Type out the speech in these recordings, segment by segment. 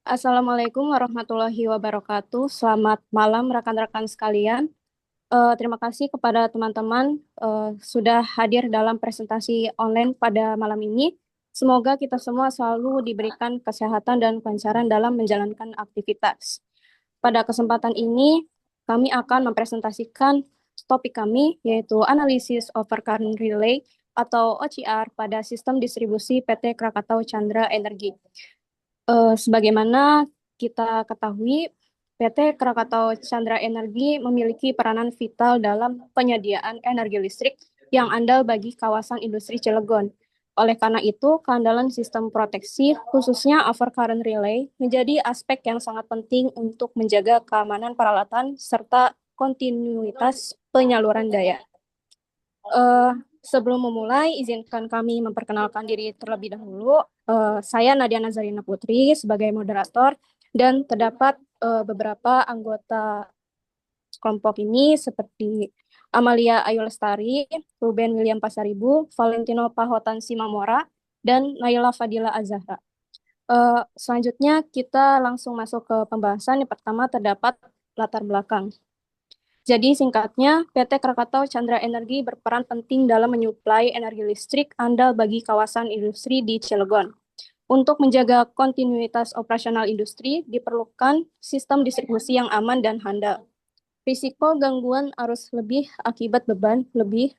Assalamualaikum warahmatullahi wabarakatuh. Selamat malam rekan-rekan sekalian. Terima kasih kepada teman-teman sudah hadir dalam presentasi online pada malam ini. Semoga kita semua selalu diberikan kesehatan dan kelancaran dalam menjalankan aktivitas. Pada kesempatan ini, kami akan mempresentasikan topik kami, yaitu Analysis Overcurrent Relay atau OCR pada sistem distribusi PT Krakatau Chandra Energi. Sebagaimana kita ketahui, PT Krakatau Chandra Energi memiliki peranan vital dalam penyediaan energi listrik yang andal bagi kawasan industri Cilegon. Oleh karena itu, keandalan sistem proteksi, khususnya overcurrent relay, menjadi aspek yang sangat penting untuk menjaga keamanan peralatan serta kontinuitas penyaluran daya. Sebelum memulai, izinkan kami memperkenalkan diri terlebih dahulu. Saya Nadia Nazarina Putri sebagai moderator dan terdapat beberapa anggota kelompok ini seperti Amalia Ayu Lestari, Ruben William Pasaribu, Valentino Pahotan Simamora, dan Naila Fadila Azahra. Selanjutnya kita langsung masuk ke pembahasan. Yang pertama terdapat latar belakang. Jadi singkatnya, PT Krakatau Chandra Energi berperan penting dalam menyuplai energi listrik andal bagi kawasan industri di Cilegon. Untuk menjaga kontinuitas operasional industri, diperlukan sistem distribusi yang aman dan handal. Risiko gangguan arus lebih akibat beban lebih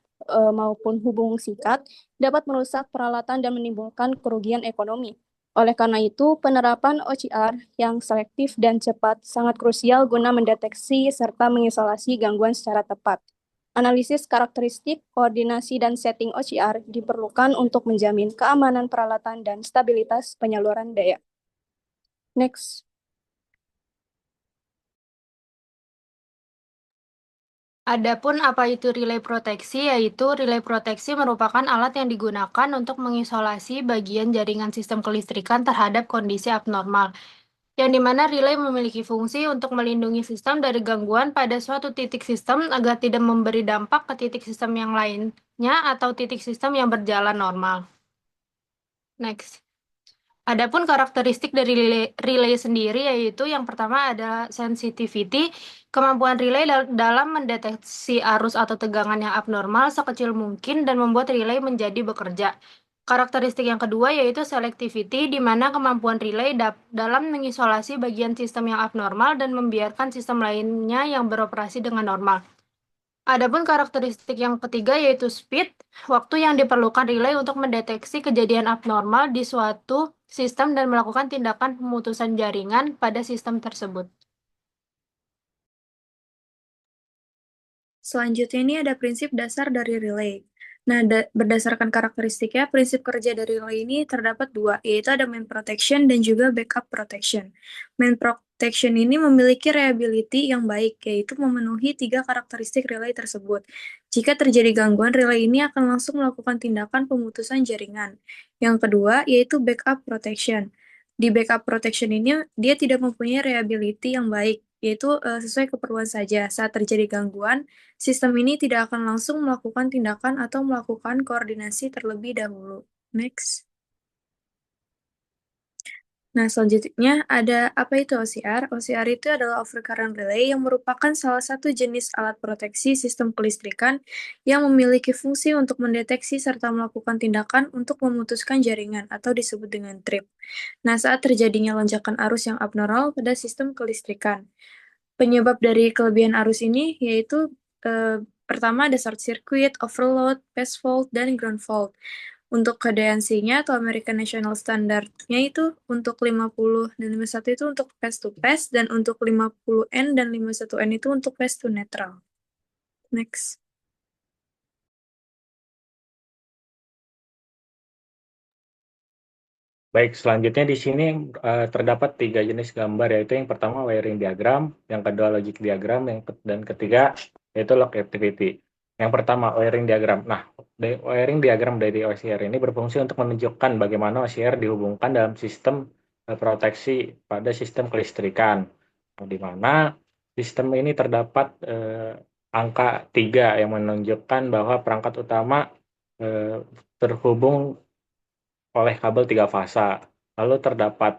maupun hubung singkat dapat merusak peralatan dan menimbulkan kerugian ekonomi. Oleh karena itu, penerapan OCR yang selektif dan cepat sangat krusial guna mendeteksi serta mengisolasi gangguan secara tepat. Analisis karakteristik, koordinasi, dan setting OCR diperlukan untuk menjamin keamanan peralatan dan stabilitas penyaluran daya. Next. Adapun apa itu relay proteksi, yaitu relay proteksi merupakan alat yang digunakan untuk mengisolasi bagian jaringan sistem kelistrikan terhadap kondisi abnormal, yang dimana relay memiliki fungsi untuk melindungi sistem dari gangguan pada suatu titik sistem agar tidak memberi dampak ke titik sistem yang lainnya atau titik sistem yang berjalan normal. Next. Adapun karakteristik dari relay sendiri yaitu yang pertama ada sensitivity, kemampuan relay dalam mendeteksi arus atau tegangan yang abnormal sekecil mungkin dan membuat relay menjadi bekerja. Karakteristik yang kedua yaitu selectivity, di mana kemampuan relay dalam mengisolasi bagian sistem yang abnormal dan membiarkan sistem lainnya yang beroperasi dengan normal. Adapun karakteristik yang ketiga yaitu speed, waktu yang diperlukan relay untuk mendeteksi kejadian abnormal di suatu sistem dan melakukan tindakan pemutusan jaringan pada sistem tersebut. Selanjutnya ini ada prinsip dasar dari relay. Nah, berdasarkan karakteristiknya, prinsip kerja dari relay ini terdapat dua, yaitu ada main protection dan juga backup protection. Main protection ini memiliki reliability yang baik, yaitu memenuhi tiga karakteristik relay tersebut. Jika terjadi gangguan, relay ini akan langsung melakukan tindakan pemutusan jaringan. Yang kedua, yaitu backup protection. Di backup protection ini, dia tidak mempunyai reliability yang baik, yaitu sesuai keperluan saja. Saat terjadi gangguan, sistem ini tidak akan langsung melakukan tindakan atau melakukan koordinasi terlebih dahulu. Next. Nah, selanjutnya ada apa itu OCR? OCR itu adalah overcurrent relay yang merupakan salah satu jenis alat proteksi sistem kelistrikan yang memiliki fungsi untuk mendeteksi serta melakukan tindakan untuk memutuskan jaringan atau disebut dengan trip. Nah, saat terjadinya lonjakan arus yang abnormal pada sistem kelistrikan. Penyebab dari kelebihan arus ini yaitu pertama ada short circuit, overload, phase fault, dan ground fault. Untuk KDNC-nya atau American National Standard-nya itu untuk 50 dan 51 itu untuk phase to phase, dan untuk 50N dan 51N itu untuk phase to neutral. Next. Baik, selanjutnya di sini terdapat tiga jenis gambar, yaitu yang pertama wiring diagram, yang kedua logic diagram, dan ketiga yaitu log activity. Yang pertama wiring diagram. Nah, wiring diagram dari OCR ini berfungsi untuk menunjukkan bagaimana OCR dihubungkan dalam sistem proteksi pada sistem kelistrikan, di mana sistem ini terdapat angka 3 yang menunjukkan bahwa perangkat utama terhubung oleh kabel 3 fasa. Lalu terdapat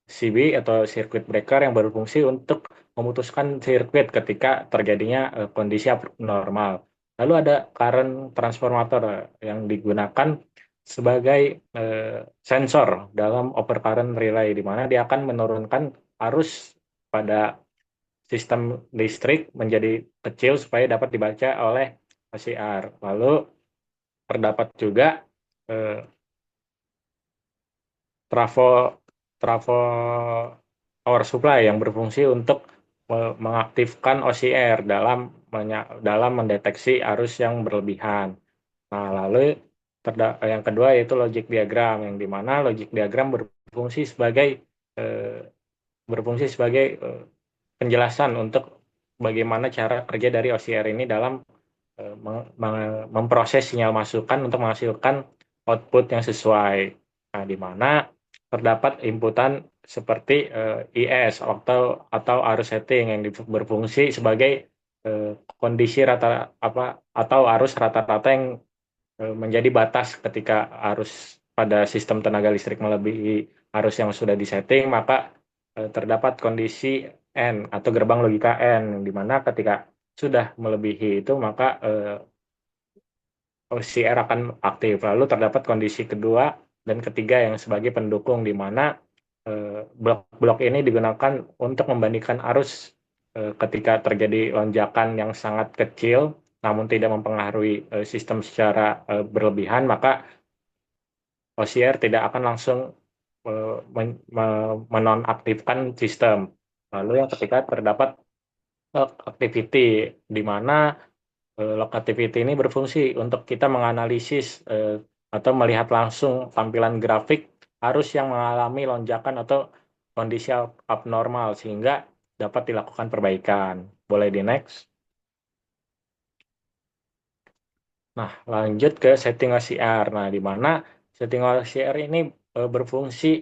CB atau circuit breaker yang berfungsi untuk memutuskan sirkuit ketika terjadinya kondisi abnormal. Lalu ada current transformator yang digunakan sebagai sensor dalam overcurrent relay, di mana dia akan menurunkan arus pada sistem listrik menjadi kecil supaya dapat dibaca oleh OCR. Lalu terdapat juga eh, trafo trafo power supply yang berfungsi untuk mengaktifkan OCR dalam mendeteksi arus yang berlebihan. Nah, lalu yang kedua yaitu logic diagram, yang dimana logic diagram eh, berfungsi sebagai penjelasan untuk bagaimana cara kerja dari OCR ini dalam memproses sinyal masukan untuk menghasilkan output yang sesuai. Nah, di mana terdapat inputan seperti IS atau arus setting yang berfungsi sebagai kondisi rata atau arus rata-rata yang menjadi batas ketika arus pada sistem tenaga listrik melebihi arus yang sudah disetting, maka terdapat kondisi N atau gerbang logika N, di mana ketika sudah melebihi itu maka OCR akan aktif. Lalu terdapat kondisi kedua dan ketiga yang sebagai pendukung, di mana blok-blok ini digunakan untuk membandingkan arus ketika terjadi lonjakan yang sangat kecil namun tidak mempengaruhi sistem secara berlebihan, maka OCR tidak akan langsung menonaktifkan sistem. Lalu yang ketiga terdapat activity, di mana lock activity ini berfungsi untuk kita menganalisis atau melihat langsung tampilan grafik arus yang mengalami lonjakan atau kondisi abnormal sehingga dapat dilakukan perbaikan. Boleh di next. Nah, lanjut ke setting OCR. Nah, di mana setting OCR ini berfungsi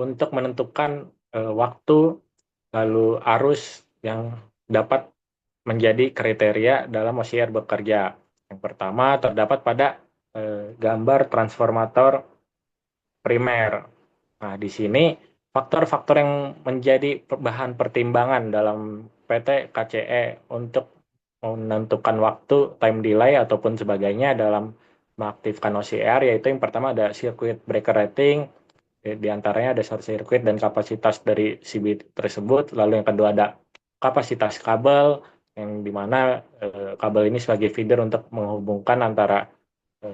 untuk menentukan waktu lalu arus yang dapat menjadi kriteria dalam OCR bekerja. Yang pertama terdapat pada gambar transformator primer. Nah, di sini faktor-faktor yang menjadi bahan pertimbangan dalam PT KCE untuk menentukan waktu, time delay, ataupun sebagainya dalam mengaktifkan OCR, yaitu yang pertama ada circuit breaker rating, di antaranya ada short circuit dan kapasitas dari CB tersebut. Lalu yang kedua ada kapasitas kabel, yang dimana kabel ini sebagai feeder untuk menghubungkan antara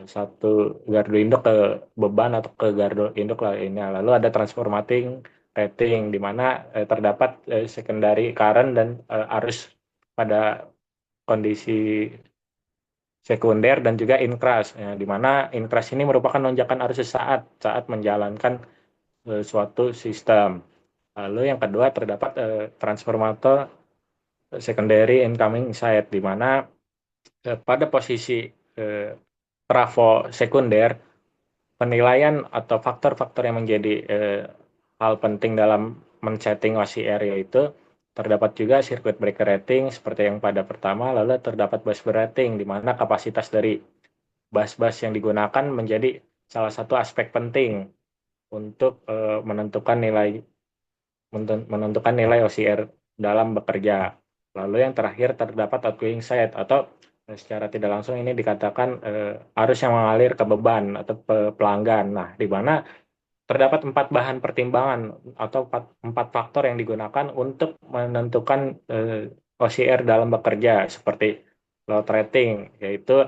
satu gardu induk ke beban atau ke gardu induk lainnya. Lalu ada transformating rating, di mana terdapat secondary current dan arus pada kondisi sekunder dan juga incrush, ya, di mana incrush ini merupakan lonjakan arus sesaat saat menjalankan suatu sistem. Lalu yang kedua terdapat transformator secondary incoming side, di mana pada posisi trafo sekunder, penilaian atau faktor-faktor yang menjadi hal penting dalam men-setting OCR yaitu terdapat juga circuit breaker rating seperti yang pada pertama, lalu terdapat busbar rating, di mana kapasitas dari bus-bus yang digunakan menjadi salah satu aspek penting untuk menentukan nilai OCR dalam bekerja. Lalu yang terakhir terdapat outgoing side, atau secara tidak langsung ini dikatakan arus yang mengalir ke beban atau pelanggan. Nah, di mana terdapat 4 bahan pertimbangan atau 4 faktor yang digunakan untuk menentukan OCR dalam bekerja, seperti load rating, yaitu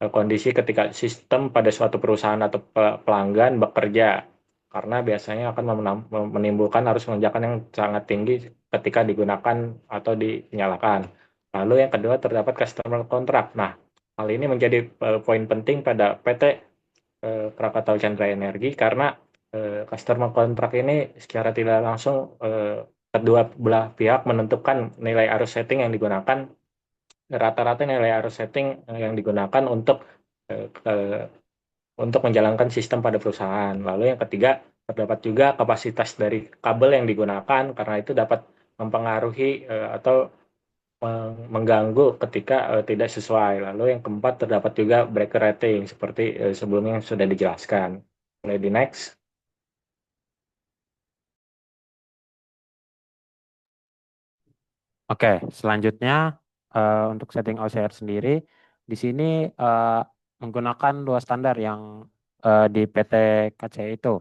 kondisi ketika sistem pada suatu perusahaan atau pelanggan bekerja, karena biasanya akan menimbulkan arus lonjakan yang sangat tinggi ketika digunakan atau dinyalakan. Lalu yang kedua terdapat customer contract. Nah, hal ini menjadi poin penting pada PT Krakatau Chandra Energi, karena customer contract ini secara tidak langsung kedua belah pihak menentukan nilai arus setting yang digunakan, rata-rata nilai arus setting yang digunakan untuk menjalankan sistem pada perusahaan. Lalu yang ketiga, terdapat juga kapasitas dari kabel yang digunakan, karena itu dapat mempengaruhi atau mengganggu ketika tidak sesuai. Lalu yang keempat, terdapat juga breaker rating seperti sebelumnya yang sudah dijelaskan. Boleh di next. Oke, selanjutnya untuk setting OCR sendiri, di sini menggunakan dua standar yang di PT KCI itu.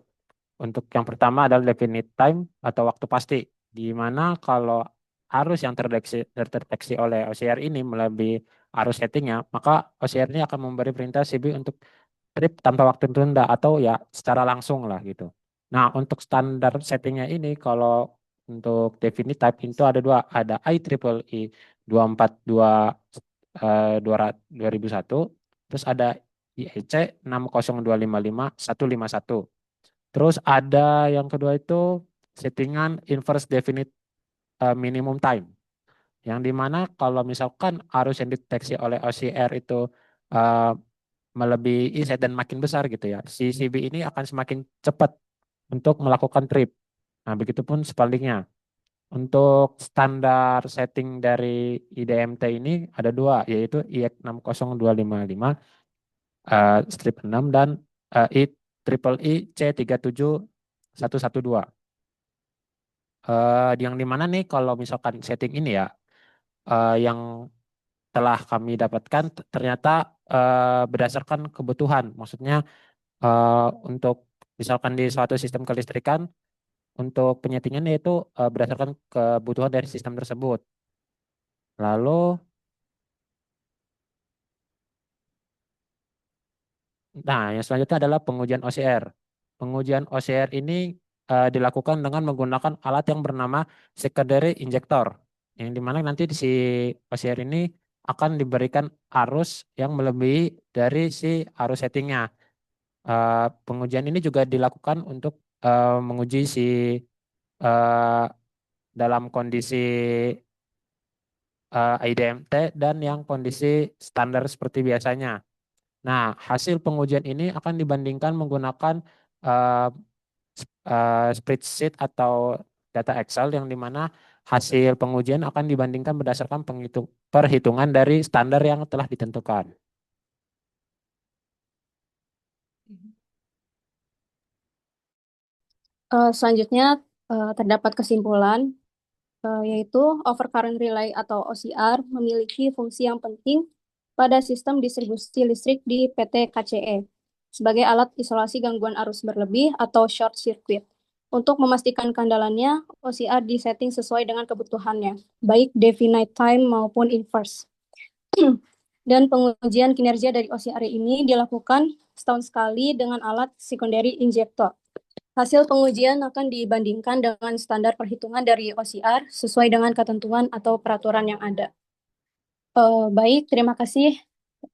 Untuk yang pertama adalah definite time atau waktu pasti, di mana kalau arus yang terdeteksi oleh OCR ini melebihi arus settingnya, maka OCR ini akan memberi perintah CB untuk trip tanpa waktu tertunda atau ya secara langsung lah gitu. Nah, untuk standar settingnya ini kalau untuk definite type itu ada dua, ada IEEE 242 2001, terus ada IEC 60255 151. Terus ada yang kedua itu settingan inverse definite minimum time. Yang dimana kalau misalkan arus yang dideteksi oleh OCR itu uh, melebihi set dan makin besar gitu ya, si CB ini akan semakin cepat untuk melakukan trip. Nah, begitupun sebaliknya. Untuk standar setting dari IDMT ini ada dua, yaitu IEC 60255 strip 6 dan IEEE C37112. Yang dimana nih kalau misalkan setting ini ya, yang telah kami dapatkan ternyata berdasarkan kebutuhan. Maksudnya untuk misalkan di suatu sistem kelistrikan, untuk penyetingannya itu berdasarkan kebutuhan dari sistem tersebut. Lalu, nah yang selanjutnya adalah pengujian OCR. Pengujian OCR ini dilakukan dengan menggunakan alat yang bernama secondary injector, yang dimana nanti di si OCR ini akan diberikan arus yang melebihi dari si arus settingnya. Pengujian ini juga dilakukan untuk menguji si dalam kondisi IDMT dan yang kondisi standar seperti biasanya. Nah, hasil pengujian ini akan dibandingkan menggunakan uh, spreadsheet atau data Excel, yang dimana hasil pengujian akan dibandingkan berdasarkan perhitungan dari standar yang telah ditentukan. Selanjutnya terdapat kesimpulan yaitu overcurrent relay atau OCR memiliki fungsi yang penting pada sistem distribusi listrik di PT KCE sebagai alat isolasi gangguan arus berlebih atau short circuit. Untuk memastikan keandalannya, OCR disetting sesuai dengan kebutuhannya, baik definite time maupun inverse. Dan pengujian kinerja dari OCR ini dilakukan setahun sekali dengan alat secondary injector. Hasil pengujian akan dibandingkan dengan standar perhitungan dari OCR sesuai dengan ketentuan atau peraturan yang ada. Baik, terima kasih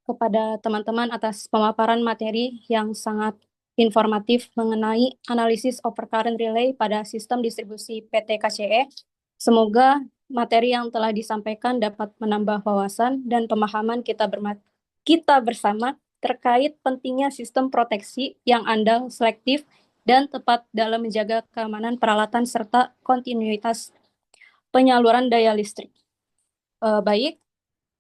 kepada teman-teman atas pemaparan materi yang sangat informatif mengenai analisis overcurrent relay pada sistem distribusi PT KCE. Semoga materi yang telah disampaikan dapat menambah wawasan dan pemahaman kita bersama terkait pentingnya sistem proteksi yang andal, selektif, dan tepat dalam menjaga keamanan peralatan serta kontinuitas penyaluran daya listrik. Baik,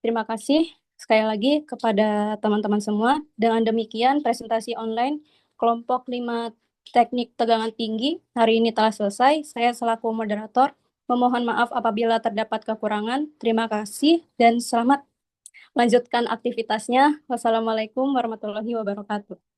terima kasih sekali lagi kepada teman-teman semua. Dengan demikian, presentasi online kelompok 5 teknik tegangan tinggi hari ini telah selesai. Saya selaku moderator memohon maaf apabila terdapat kekurangan. Terima kasih dan selamat lanjutkan aktivitasnya. Wassalamualaikum warahmatullahi wabarakatuh.